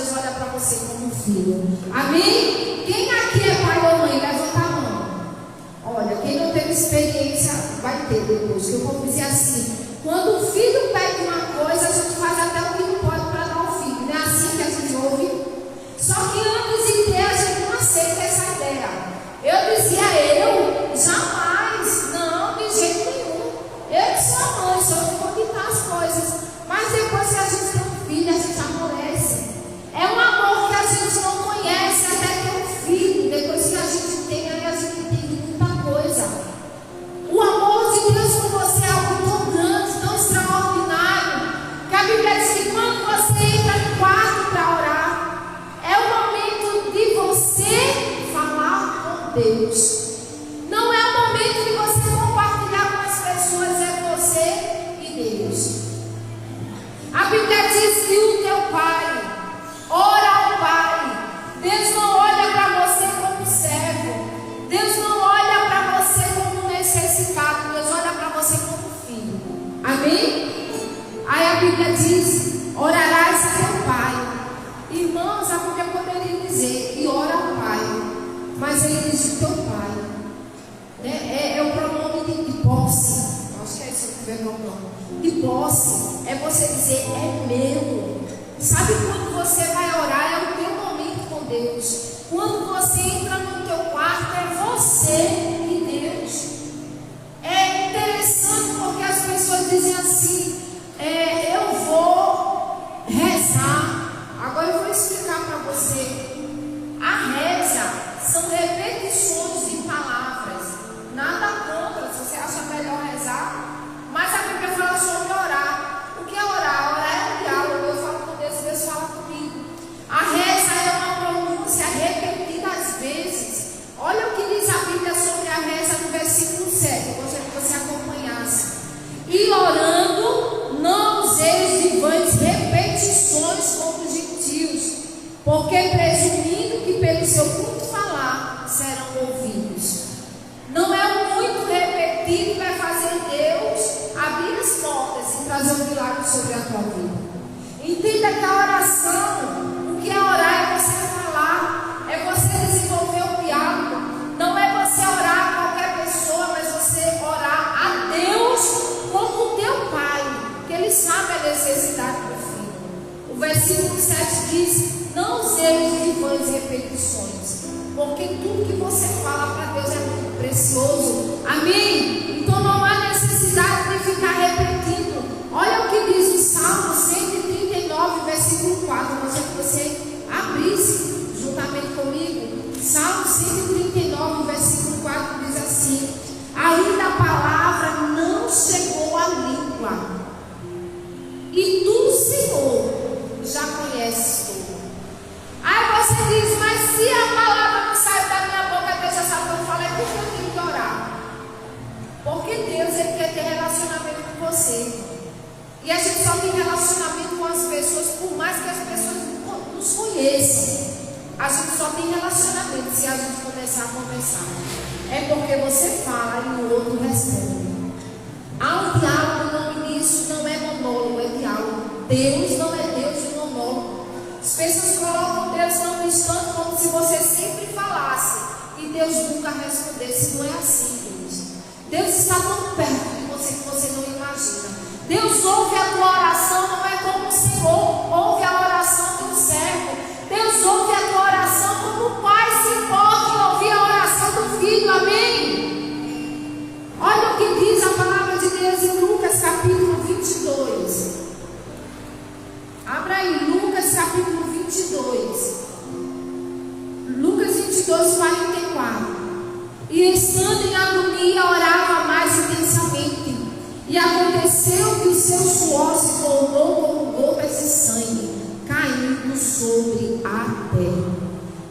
Deus olha para você como filho. Amém? Quem aqui é pai ou mãe? Levanta a mão. Olha, quem não teve experiência vai ter depois. Que eu vou dizer assim: quando o filho pede uma coisa, a gente faz até o que não pode para dar ao filho. Não é assim que a gente ouve? Só que antes de ter, a gente não aceita essa ideia. Eu dizia, jamais, não, de jeito nenhum. Eu que sou a mãe, só que vou ditar as coisas. Mas depois que a gente tem um filho, a gente amolece. É um amor que a gente não conhece até ter um filho. Depois que a gente tem, aí a gente entende muita coisa. O amor de Deus por você é algo tão grande, tão extraordinário, que a Bíblia diz que quando você entra no quarto para orar, é o momento de você falar com Deus. Não é o momento de você compartilhar com as pessoas, é você e Deus. A Bíblia diz que o teu pai ora ao Pai. Deus não olha para você como servo. Deus não olha para você como necessitado. Deus olha para você como filho. Amém? Aí a Bíblia diz: orarás a teu Pai. Irmãos, a Bíblia poderia dizer e ora ao Pai, mas ele diz o teu Pai. É o pronome de posse. Acho que é isso que vem com o nome. De posse. É você dizer, é meu. Sabe quando você vai orar? É o teu momento com Deus. Quando você entra no teu quarto, é você e Deus. É interessante porque as pessoas dizem assim: eu vou rezar. Agora eu vou explicar para você. A reza são repetições de palavras. Nada contra, se você acha melhor rezar. Mas a Bíblia fala sobre orar. O que é orar? Orar é um diálogo. Eu falo com Deus, Deus fala comigo. A reza é uma pronúncia repetida às vezes. Olha o que diz a Bíblia sobre a reza no versículo 7. Eu gostaria que você acompanhasse. E orando, não useis de vãs repetições como os gentios, porque presumindo que pelo seu muito falar serão ouvidos. Não é o muito repetido que vai fazer Deus abrir as portas e trazer um milagre sobre a tua vida. Entenda que a oração, o que é orar é você falar, é você desenvolver um diálogo. Não é você orar a qualquer pessoa, mas você orar a Deus como o teu Pai, que Ele sabe a necessidade do filho. O versículo 7 diz: não useis de vãs repetições, porque tudo que você fala para Deus é muito precioso. Amém? Então não há necessidade de ficar repetindo. Olha o que diz o Salmo 139, versículo 4. Eu gostaria que você abrisse juntamente comigo. Salmo 139, versículo 4 diz assim: ainda a palavra não chegou à língua, e tu, Senhor, já conheces tudo. Aí você diz: mas se a palavra não saiu da minha boca, Deus já sabe o que eu falei, por que eu tenho que orar? Porque Deus, Ele quer ter relacionamento com você. E a gente só tem relacionamento com as pessoas, por mais que as pessoas nos conheçam. A gente só tem relacionamento se a gente começar a conversar. É porque você fala e o outro responde. Há um diálogo, o nome disso não é monólogo, é diálogo. Deus não é Deus de monólogo. As pessoas colocam Deus tão distante como se você sempre falasse e Deus nunca respondesse. Não é assim, Deus. Deus está tão perto de você que você não imagina. Deus ouve a tua oração, não é como o Senhor ouve a oração do servo. Deus ouve a tua oração como o Pai se importa em ouvir a oração do Filho. Amém? Olha o que diz a palavra de Deus em Lucas capítulo 22. Abra aí, Lucas capítulo 22. Lucas 22, 44. E estando em agonia, orava mais intensamente. E aconteceu que o seu suor se tornou como gotas de sangue, caindo sobre a terra.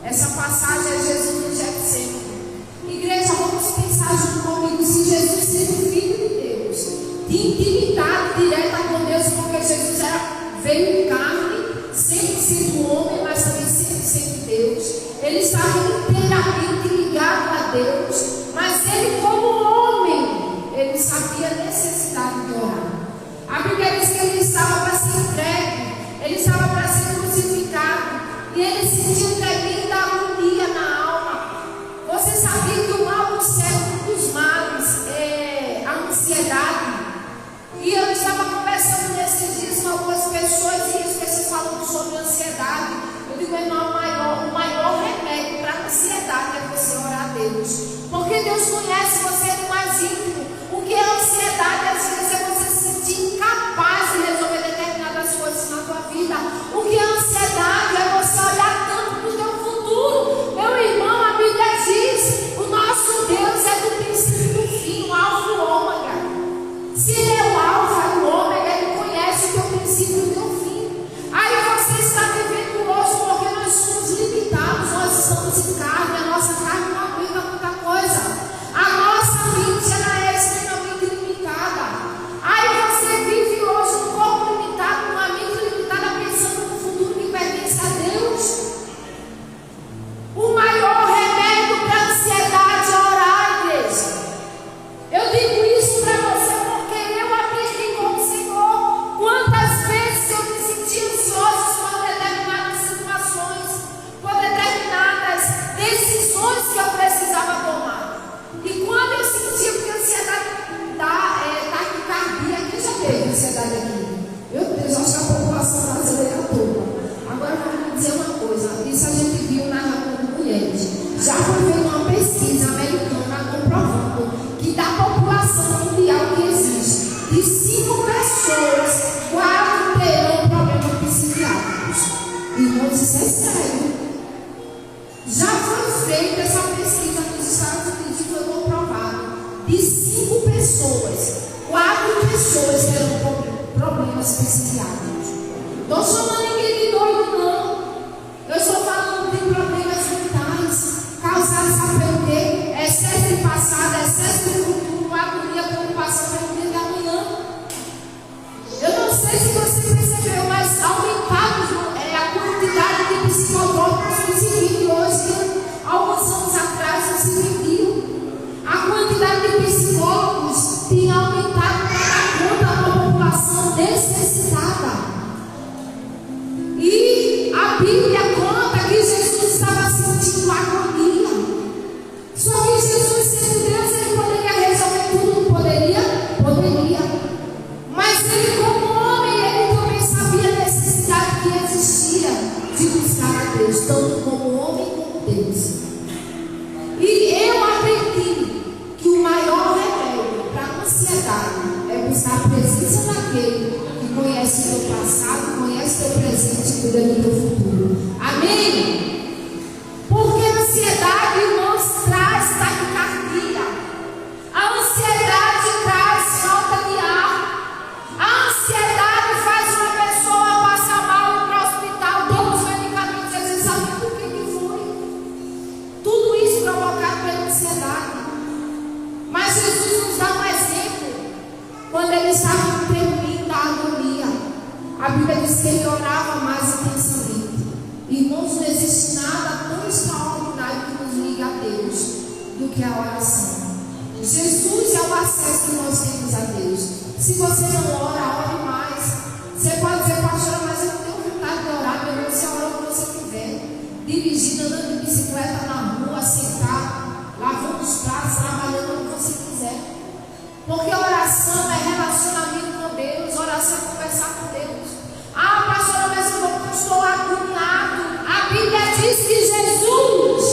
Essa passagem é Jesus no Getsemane. Igreja, vamos pensar junto comigo. Se Jesus sendo Filho de Deus, de intimidade direta com Deus, porque Jesus veio em carne, 100% homem, mas também 100% Deus. Ele estava inteiramente ligado a Deus, mas ele, como homem, ele sabia a necessidade de orar. A Bíblia diz que ele estava para ser entregue, ele estava para ser crucificado. ele sentiu tremenda agonia na alma. Você sabia que o mal do século dos males é a ansiedade? E eu estava conversando nesses dias com algumas pessoas e eles pessoas falando sobre ansiedade. Eu digo, irmão, o maior remédio para a ansiedade é você orar a Deus. Porque Deus conhece você no mais íntimo. O que é ansiedade? Às vezes é você se sentir incapaz de resolver determinadas coisas na tua vida. O que é ansiedade? É você olhar tanto para o teu futuro. Meu irmão, a Bíblia diz, o nosso Deus é do princípio do fim, o alfa e o ômega. Se Ele é o alfa e o ômega, Ele conhece o teu princípio e o teu fim. Aí você está vivendo hoje porque nós somos limitados, nós estamos em carne, a nossa carne não aguenta muita coisa. A nossa mente ela é extremamente limitada. Aí você vive hoje um corpo limitado, uma mente limitada, pensando no futuro que pertence a Deus. O maior remédio para a ansiedade é orar, igreja. Eu digo isso para você porque eu aprendi com o Senhor. Quantas vezes eu me senti ansioso por determinadas situações, por determinadas decisões que eu precisava tomar. E quando eu sentia que a ansiedade taquicardia, quem já teve ansiedade aqui? Meu Deus, acho que a população brasileira toda. Agora eu vou dizer uma coisa, isso a gente viu na Rua Mulheres. Já foi feita uma pesquisa americana comprovando que da população mundial que existe, de 5 pessoas, 4 terão problemas psiquiátricos. Irmãos, isso é sério. Já foi feita essa pesquisa nos Estados Unidos e foi comprovado. De 5 pessoas, 4 pessoas terão problemas psiquiátricos. Não estou chamando ninguém de doido, não. Eu estou falando de problemas mentais causados, sabe pelo quê? Excesso de passado, excesso de futuro, agonia, preocupação pelo dia da manhã. Eu não sei se você percebeu, mas aumentamos a quantidade de psicotrópicos que se vive hoje. Alguns anos atrás não se viviam. A quantidade de psicólogos tem aumentado para conta da população necessitada. E a Bíblia conta que Jesus estava sentindo agonia. Só que Jesus, sendo Deus, ele poderia resolver tudo, não poderia? Poderia. Mas ele, como homem, ele também sabia a necessidade que existia de buscar a Deus, tanto como homem como Deus. E eu aprendi que o maior remédio para a ansiedade é buscar a presença daquele que conhece o teu passado, conhece o teu presente e cuida do teu futuro. Amém? Porque a ansiedade, irmãos, traz taquicardia. A ansiedade traz falta de ar. A ansiedade faz uma pessoa passar mal e ir para o hospital, toma os medicamentos, às vezes sabe por que foi. Tudo isso provocado pela ansiedade. Mas Jesus nos dá um exemplo. Quando ele estava no termino da agonia, a Bíblia diz que ele orava mais intensamente. Irmãos, não existe nada tão extraordinário que nos liga a Deus do que a oração. Jesus é o acesso que nós temos a Deus. Se você não ora, ore mais. Você pode dizer, pastora, mas eu não tenho vontade de orar. Meu Deus, você ora o que você quiser. Dirigindo, andando de bicicleta na rua, sentado, lavando os pratos, trabalhando o que você quiser. Porque oração é relacionamento com Deus. Oração é conversar com Deus. Ah, pastora, mas eu estou agoniado. A Bíblia diz que Jesus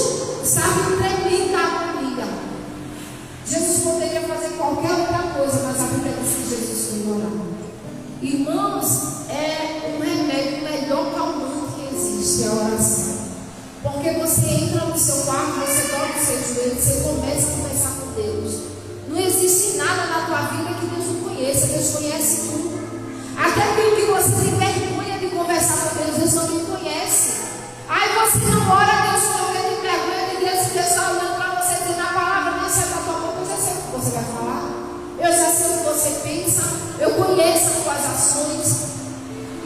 estava em tremenda agonia. Jesus poderia fazer qualquer outra coisa, mas a Bíblia diz que Jesus foi orar. Irmãos, é um remédio, o melhor calmante que existe, é a oração. Porque você entra no seu quarto, você dobra o seu joelho, você começa a conversar com Deus. Não existe nada na tua vida que Deus não conheça. Deus conhece tudo. Até aquilo que você tem vergonha de conversar com Deus, Deus não me conhece. Aí você não ora a Deus porque tem vergonha de Deus, e Deus está olhando para você dizendo a palavra, nem sai da tua boca, eu já sei o que você vai falar. Eu já sei o que você pensa, eu conheço as tuas ações.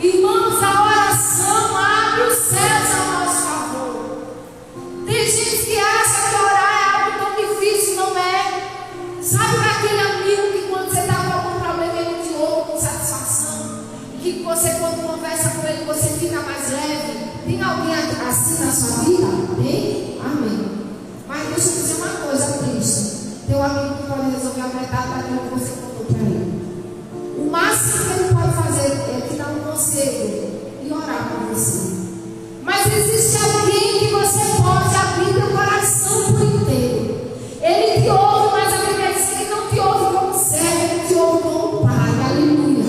Irmãos, a oração abre os céus a nosso favor. Tem gente que acha que orar é algo tão difícil, não é? Sabe daquele amigo que quando você está com algum problema ele te ouve com satisfação? E que você quando conversa com ele você fica mais leve? Tem alguém assim? metade daquilo que você contou para ele. O máximo que ele pode fazer é te dar um conselho e orar por você. Mas existe alguém que você pode abrir teu coração por inteiro. Ele te ouve, mas a Bíblia diz que ele não te ouve como servo, ele te ouve como pai. Aleluia.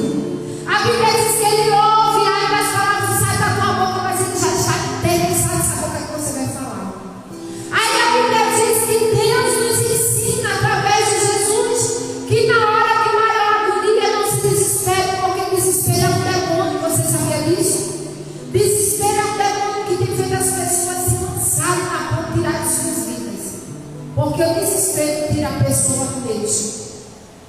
A Bíblia diz que ele ouve, ainda as palavras não saem da tua boca, mas ele já está interessado em saber o que você vai falar. Aí a Bíblia diz que Deus nos ensina através de Jesus que na hora de maior agonia não se desespere, porque desespero é um demônio. Você sabia disso? Desespero é um demônio que tem feito as pessoas se lançarem na ponta e tirar de suas vidas. Porque o desespero tira a pessoa do eixo.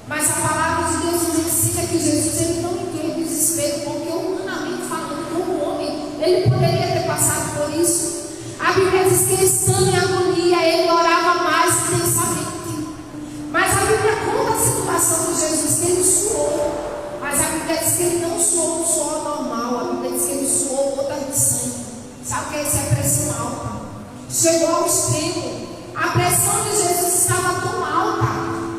Mas a palavra de Deus nos ensina que Jesus ele não entrou em desespero, porque humanamente falando, como homem, ele poderia ter passado por isso. A Bíblia diz que estando em agonia, ele orava mais intensamente. Mas a Bíblia conta a situação de Jesus, que ele suou. Mas a Bíblia diz que ele não suou um suor normal. A Bíblia diz que ele suou gotas de sangue. Sabe o que é isso? É pressão alta. Chegou ao extremo. A pressão de Jesus estava tão alta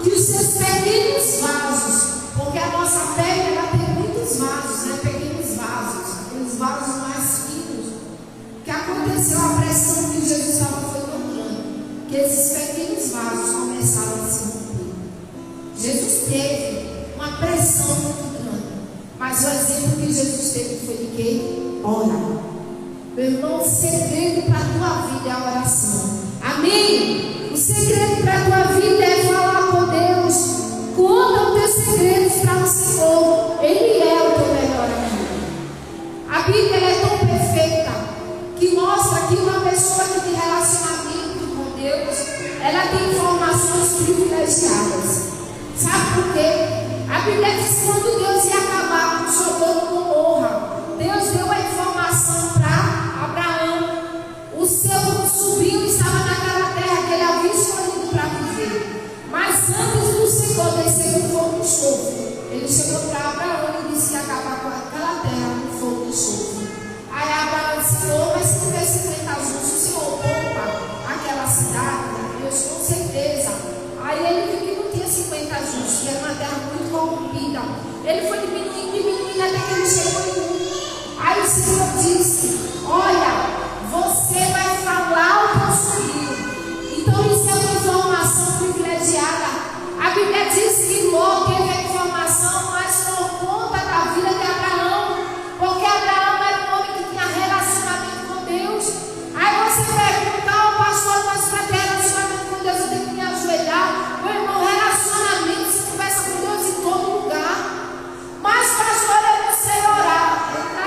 que os seus pequenos vasos, porque a nossa pele ela tem muitos vasos, né? Pequenos vasos, aqueles vasos mais finos. O que aconteceu? A pressão que Jesus estava foi tão grande que esses pequenos vasos começaram a se romper. Jesus teve uma pressão muito grande, mas o exemplo que Jesus teve foi de quê? Ora. Meu irmão, o segredo para a tua vida é a oração. Amém? O segredo para a tua vida é falar com Deus. Conta os teus segredos para o Senhor. Ele é o teu melhor amigo. A Bíblia é tão perfeita que mostra que uma pessoa que tem relacionamento com Deus, ela tem informações privilegiadas. Sabe por quê? A Bíblia diz que quando Deus ia acabar com Sodoma e Gomorra, Deus deu a informação para Abraão. O seu sobrinho estava naquela terra que ele havia escolhido para viver. Mas antes do Senhor descer no fogo de enxofre, ele chegou para Abraão e disse que ia acabar com aquela terra no fogo de enxofre. Aí Abraão disse: Senhor, mas se tiver 50 justos, o Senhor poupa aquela cidade? Deus, com certeza. Aí ele viu que não tinha 50 justos, que era uma terra muito corrompida. Ele foi diminuindo até que ele chegou em 1. Aí o Senhor disse: olha, você vai falar o que eu sugiro. Então isso é uma informação privilegiada. A Bíblia diz que Ló teve a informação, mas por conta da vida de Abraão, porque Abraão era um homem que tinha relacionamento com Deus. Aí você pergunta: oh, pastor, mas para ter relacionamento com Deus eu tenho que me ajoelhar. Meu irmão, relacionamento, você conversa com Deus em todo lugar. Mas pastor, eu não sei orar.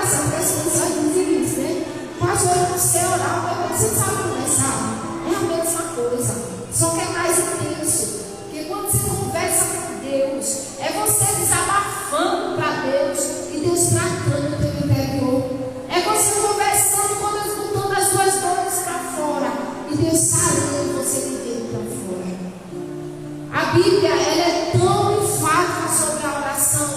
Essa pessoa dizem isso, né? Pastor, eu não sei orar, mas você sabe conversar. É a mesma coisa, só que é mais intenso. Porque quando você conversa com Deus, é você desabafando para Deus e Deus tratando o teu interior. É você conversando com Deus, botando as suas dores para fora e Deus sarando você de dentro para fora. A Bíblia ela é tão enfática sobre a oração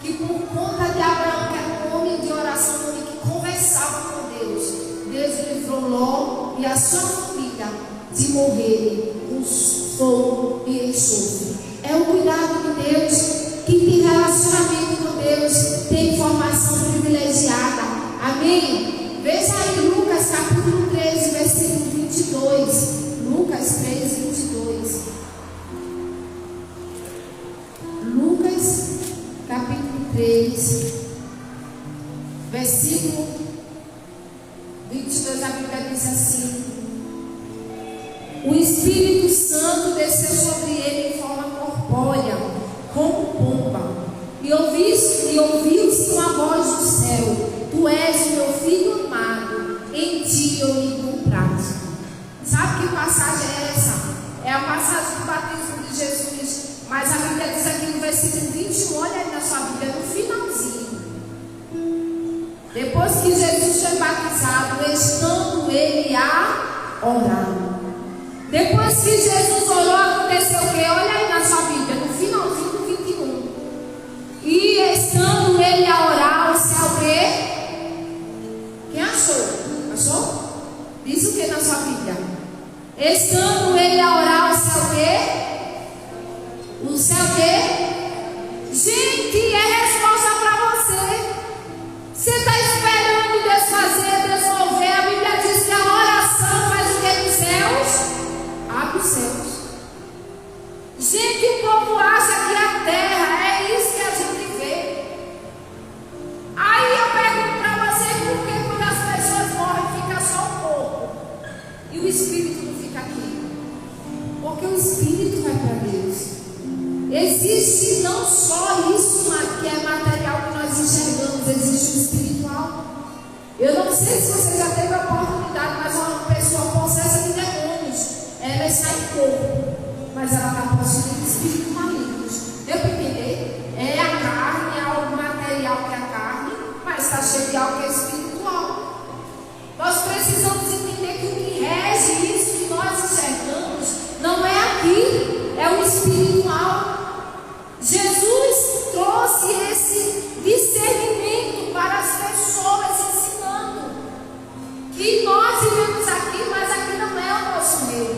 que por conta de Abraão, que era um homem de oração, um homem que conversava com Deus, Deus livrou Ló e a sua família de morrer com fogo e enxofre. É o cuidado de Deus. Quem tem relacionamento com Deus tem informação privilegiada. Amém? Veja aí Lucas capítulo 13, versículo 22. Lucas 13, 22. Lucas capítulo 3, versículo 22, a Bíblia diz assim: o Espírito Santo desceu sobre ele em forma corpórea, como pomba, e ouviu-se uma voz do céu: tu és o meu filho amado, em ti eu me comprazo. Sabe que passagem é essa? É a passagem do batismo de Jesus. Mas a Bíblia diz aqui no versículo 21, olha aí na sua Bíblia, no finalzinho. Depois que Jesus foi batizado, estando ele a orar. Depois que Jesus orou, aconteceu o quê? Olha aí na sua Bíblia, no finalzinho do 21. E estando ele a orar, o céu o quê? Quem achou? Achou? Diz o que na sua Bíblia? Estando ele a orar, o céu o quê? O céu o quê? Gente, é resposta para você. Você está esperando Deus fazer, Deus mover. A Bíblia diz que a oração faz o que nos céus? Abre os céus. Gente, o povo acha que a terra é isso que a gente vê. Aí eu pergunto para você, por que quando as pessoas morrem fica só o corpo e o espírito não fica aqui? Porque o espírito vai para Deus. Existe não só isso que é material que nós enxergamos, existe o espiritual. Eu não sei se você já teve a oportunidade, mas uma pessoa possessa de demônios, ela está em corpo, mas ela está possuindo espíritos malignos. Deu para entender? É a carne, é algo material que é a carne, mas está cheio de algo que é espiritual. Nós precisamos entender que o que rege isso que nós enxergamos não é aqui, é o espiritual. Jesus trouxe esse discernimento para as pessoas, ensinando que nós vivemos aqui, mas aqui não é o nosso meio.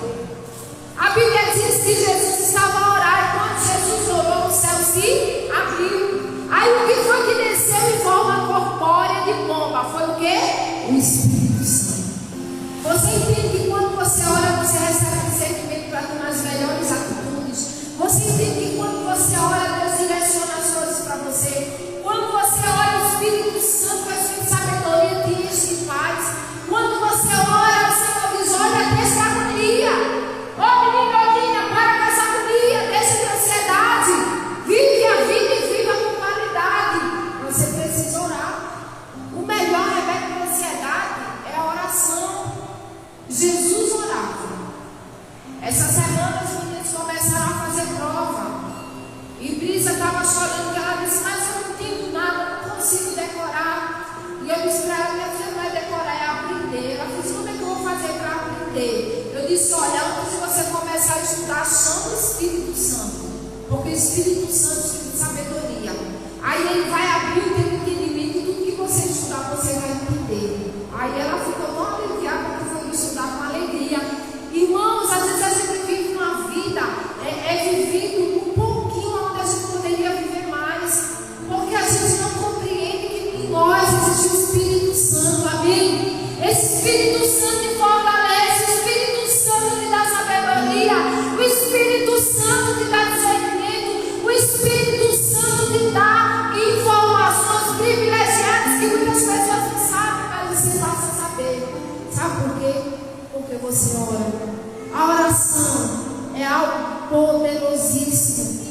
A Bíblia diz que Jesus estava a orar, e quando Jesus orou, o céu se abriu. Aí o que foi que desceu em forma corpórea de pomba? Foi o quê? O Espírito Santo. Você entende que quando você ora, você recebe discernimento para tomar as melhores atitudes? Você entende que quando você ora, Deus direciona as coisas para você? Quando você ora, o Espírito Santo, a sua sabedoria, te enche de paz. Quando você ora, o Senhor diz: olha, deixa a agonia. Ô menina, para com essa agonia, deixa de ansiedade. Vive a vida e viva com qualidade. Você precisa orar. O melhor remédio para a ansiedade é a oração. Jesus orava. Essa semana os meninos começaram a fazer prova. E Brisa estava chorando, que ela disse: mas eu não entendo nada, não consigo decorar. E eu disse para ela: minha filha, não é decorar, é aprender. Ela disse: como é que eu vou fazer para aprender? Eu disse: olha, antes de você começar a estudar, chama o Espírito Santo. Porque o Espírito Santo é o Espírito de sabedoria. Aí ele vai abrir o teu entendimento e tudo que você estudar, você vai entender. Aí ela ficou tão aliviada porque foi estudar com alegria. Irmãos, às vezes a gente vive uma vida, vivido um pouquinho onde a gente poderia viver mais, porque a gente não compreende que em nós existe o Espírito Santo, amém? Esse Espírito Santo te fortalece, o Espírito Santo te dá sabedoria, o Espírito Santo te dá discernimento, o Espírito Santo te dá informações privilegiadas que muitas pessoas não sabem, mas você passa a saber. Sabe por quê? Porque você ora. A oração é algo poderosíssimo.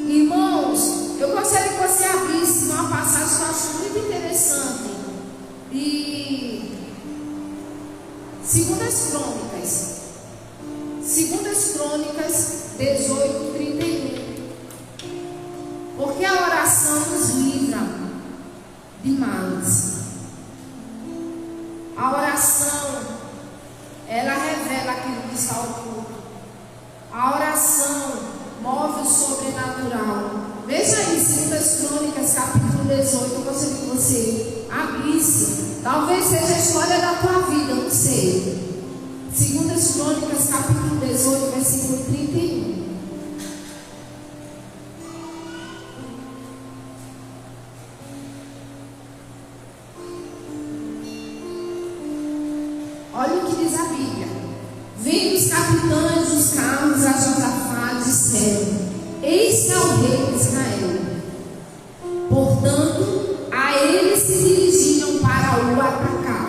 Irmãos, eu gostaria que você abrisse uma passagem que eu acho muito interessante. E Segundas Crônicas 18:31. Porque a oração nos livra de males. A oração, ela revela aquilo que está oculto. A oração move o sobrenatural. Veja aí, 2 Crônicas, capítulo 18. Eu gostaria que você abrisse. Talvez seja a história da tua vida, não sei. 2 Crônicas, capítulo 18, versículo 31. Olha o que diz a Bíblia. Vendo os capitães dos carros a Josafá, disseram: eis que é o rei de Israel. Portanto, a ele se dirigiam para o atacar.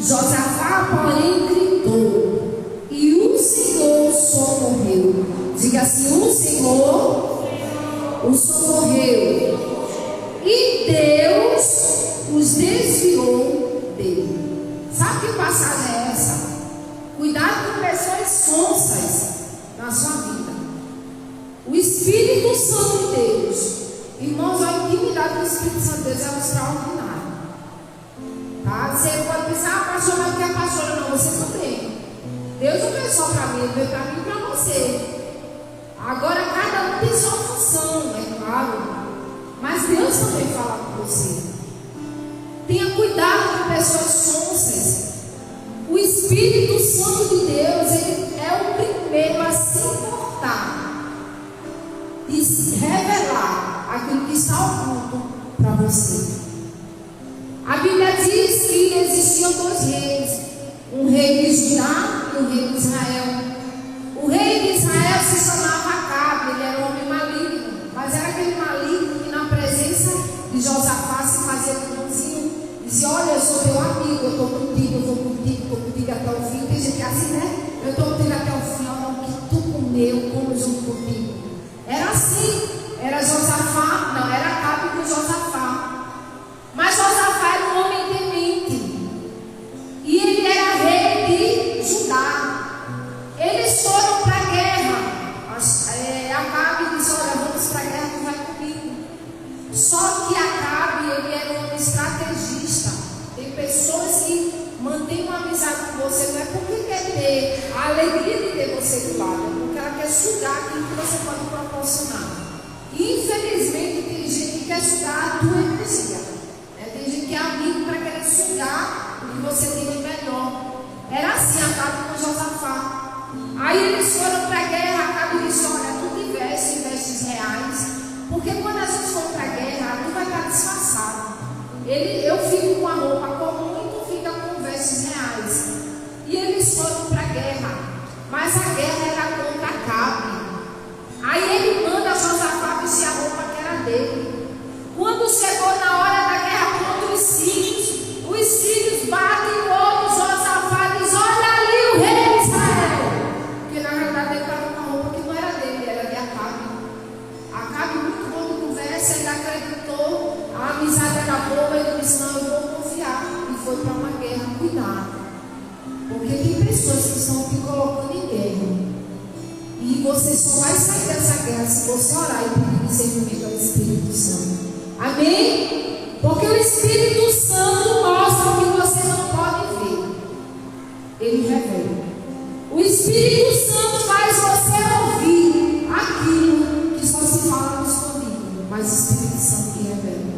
Josafá, porém, gritou, e o Senhor o socorreu. Diga assim: o Senhor o socorreu, e Deus os desviou dele. Sabe que passagem é essa? Cuidado com pessoas sonsas na sua vida. O Espírito Santo de Deus, irmãos, a intimidade do Espírito Santo de Deus é extraordinária. Tá? Você pode pensar: pastor, mas o que é pastora? Não, você também. Deus não veio só para mim, ele veio para mim e para você. Agora cada um tem sua função, é claro. Mas Deus também fala com você. Tenha cuidado com pessoas sonsas. O Espírito Santo de Deus, ele é o primeiro a se importar e se revelar aquilo que está oculto para você. A Bíblia diz que existiam dois reis, um rei de Judá e um rei de Israel. O rei de Israel se chamava Acabe, ele era um homem maligno, mas era aquele maligno que na presença de Josafá se fazia bonzinho, dizia: olha, eu sou teu amigo, eu estou contigo, eu vou contigo até o fim. Tem gente que é assim, né? Eu estou contigo até o fim, olha o que tu comeu, como junto contigo. Era assim, era Josafá, não, era Acabe com Josafá. Mas Josafá era um homem temente, e ele era rei de Judá. Eles foram para a guerra. Acabe disse: olha, vamos para a guerra, tu vai comigo. Só que Acabe, ele era um estrategista. Tem pessoas que mantêm uma amizade com você, não é porque quer ter a alegria de ter você do lado, é porque ela quer sugar aquilo que você pode proporcionar. E infelizmente tem gente que quer sugar a tua energia. Tem gente que é amigo para querer sugar o que você tem de melhor. Era assim Acabe com Josafá. Aí eles foram para a guerra. Acabe disse: olha, tu te veste em vestes reais, porque quando a gente for para a guerra, tu vai estar disfarçado. Eu fico com a roupa comum e tu fica com vestes reais. E eles foram para a guerra, mas a guerra era contra Acabe. Aí ele manda Josafá vestir a roupa que era dele. Quando chegou na hora da guerra contra os sírios batem o olho de Josafá e diz: olha ali o rei de Israel. Porque na realidade ele estava com uma roupa que não era dele, era de Acabe. Acabe, muito bom de conversa, ele acreditou, a amizade era boa, ele disse: não, eu vou confiar. E foi para uma guerra. Cuidado, porque tem pessoas que estão te colocando em guerra, e você só vai sair dessa guerra se você orar e pedir discernimento ao Espírito Santo. Amém? Porque o Espírito Santo mostra o que você não pode ver. Ele revela. O Espírito Santo faz você ouvir aquilo que só se fala no escondido, mas o Espírito Santo que revela.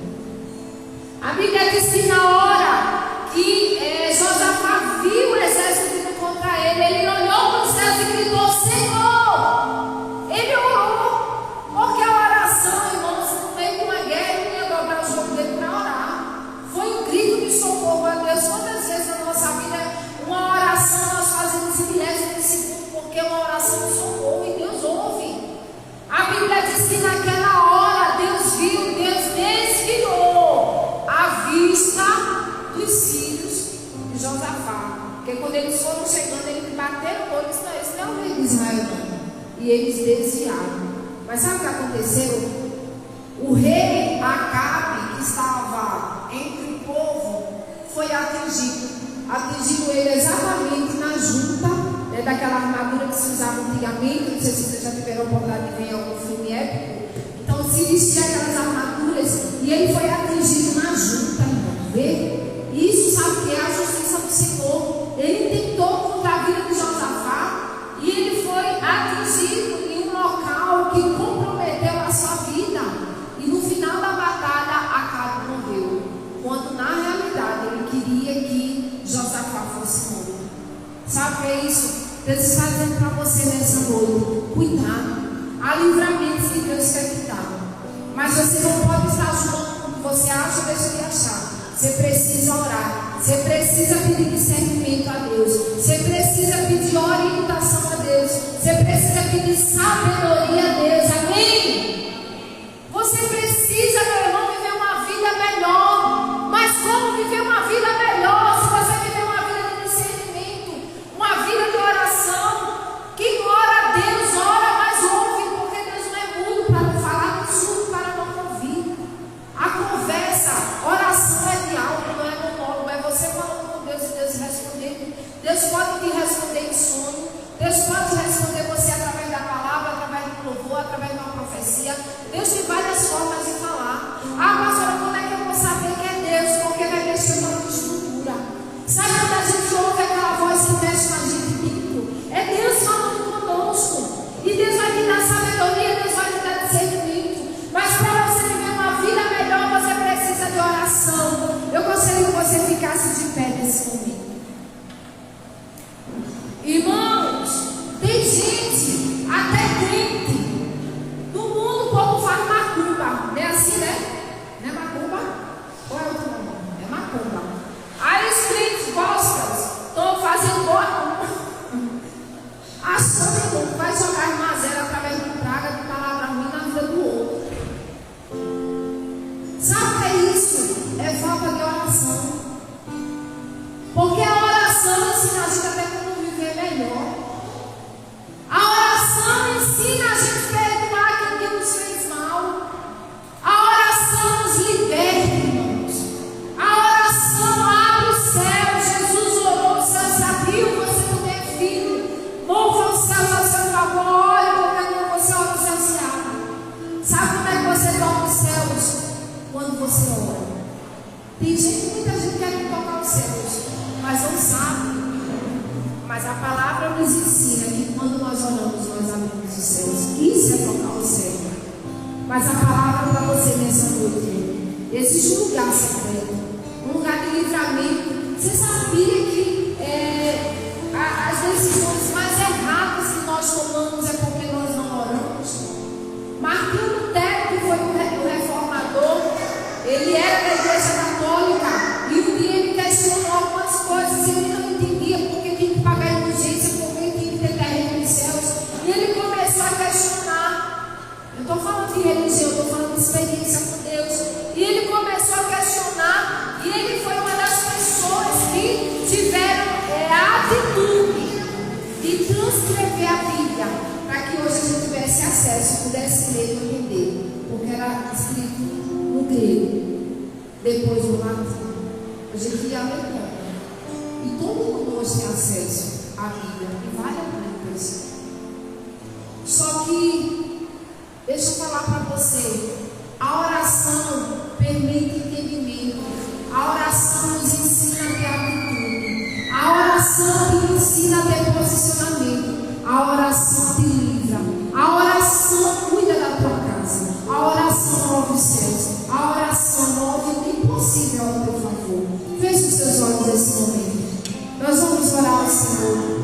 A Bíblia diz que na hora que Josafá viu o exército vindo contra ele, ele olhou para os céus e gritou: Senhor! Ele orou, porque a oração, irmãos, no meio de uma guerra, ele não ia dobrar o jogo dele para orar. Foi um grito de socorro a Deus. Quantas vezes na nossa vida uma oração nós fazemos em milésimos de segundo, porque é uma oração de socorro e Deus ouve. A Bíblia diz que naquela hora Deus viu, Deus desviou a vista dos sírios de Josafá. Porque quando eles foram chegando, eles bateram o olho e disseram: esse não é o rei de Israel, não. E eles desviaram. Mas sabe o que aconteceu? O rei Acabe, que estava entre o povo, foi atingido. Atingindo ele exatamente na junta, né, daquela armadura que se usava antigamente. Não sei se vocês já tiveram a oportunidade de ver algum filme épico. Então se vestia aquelas armaduras e ele foi atingido na junta, irmão. Vê? Isso, sabe o que é a justiça do Senhor? Ele tentou contra a vida de Josafá e ele foi atingido em um local que comprometeu a sua vida. E no final da batalha, Acabe morreu, quando na realidade ele queria que Josafá fosse morto. Sabe o que é isso? Deus está dizendo para você nessa noite: cuidado, há livramentos que Deus quer te dar, mas você não pode estar ajudando com o que você acha ou deixa de achar. Você precisa orar, você precisa pedir discernimento a Deus, você precisa pedir orientação a Deus, você precisa pedir sabedoria a Deus. Amém? Você precisa, meu irmão, viver uma vida melhor. Mas como viver uma vida melhor se você viver uma vida de discernimento, uma vida de oração? Quem ora a Deus, ora, mas ouve, porque Deus não é mudo para não falar, nem surdo para não ouvir. A conversa, oração é diálogo, não é monólogo, é você falando com Deus e Deus respondendo. Deus pode te responder em sonho, Deus pode responder você através da palavra, através do louvor, através de uma profecia. Deus tem várias formas de falar. ensina a gente até como viver melhor. A oração ensina a gente a perdoar quem nos fez mal. A oração nos liberta, irmãos. A oração abre o céu. Jesus orou, o céu se abriu, você não tem filho. Mova o céu ao seu favor. Olha como é que você ora, o céu se abre. Sabe como é que você toca os céus? Quando você ora. Tem gente, muita gente quer tocar os céus, mas não sabe. Mas a palavra nos ensina que quando nós oramos, nós abrimos os céus. Isso é tocar o céu. Mas a palavra para você nessa noite: existe um lugar secreto, um lugar de livramento. Você sabia que as decisões mais erradas que nós tomamos é porque nós não oramos? Martinho Lutero, que foi o reformador, ele era da igreja católica, e um dia ele questionou algumas coisas e ele não entendia porque tinha que pagar indulgência, porque tinha que ter terreno nos céus. E ele começou a questionar. Eu estou falando de religião, eu estou falando de experiência com Deus. E ele começou a questionar, e ele foi uma das pessoas que tiveram a atitude de transcrever a Bíblia, para que hoje a gente tivesse acesso, pudesse ler e entender, porque era escrito no grego, depois no latim. A gente ia ler, e todo mundo hoje tem acesso à Bíblia, e vale a pena isso. Só que, deixa eu falar para você, a oração permite entendimento, a oração nos ensina a ter atitude, a oração te ensina a ter posicionamento, a oração te livra, a oração cuida da tua casa, a oração move os céus, a oração move o impossível ao teu favor. Feche os seus olhos nesse momento. Nós vamos orar ao Senhor.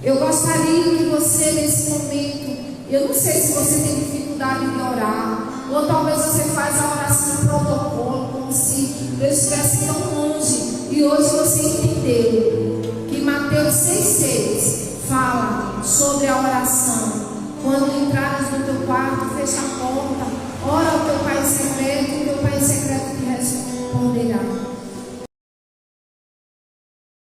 Eu gostaria que você, nesse momento, eu não sei se você tem dificuldade de orar, ou talvez você faz a oração em protocolo, como se Deus estivesse tão longe, e hoje você entendeu que Mateus 6,6 fala sobre a oração. Quando entrares no teu quarto, fecha a porta, ora ao teu Pai em secreto, e o teu Pai em secreto te responderá.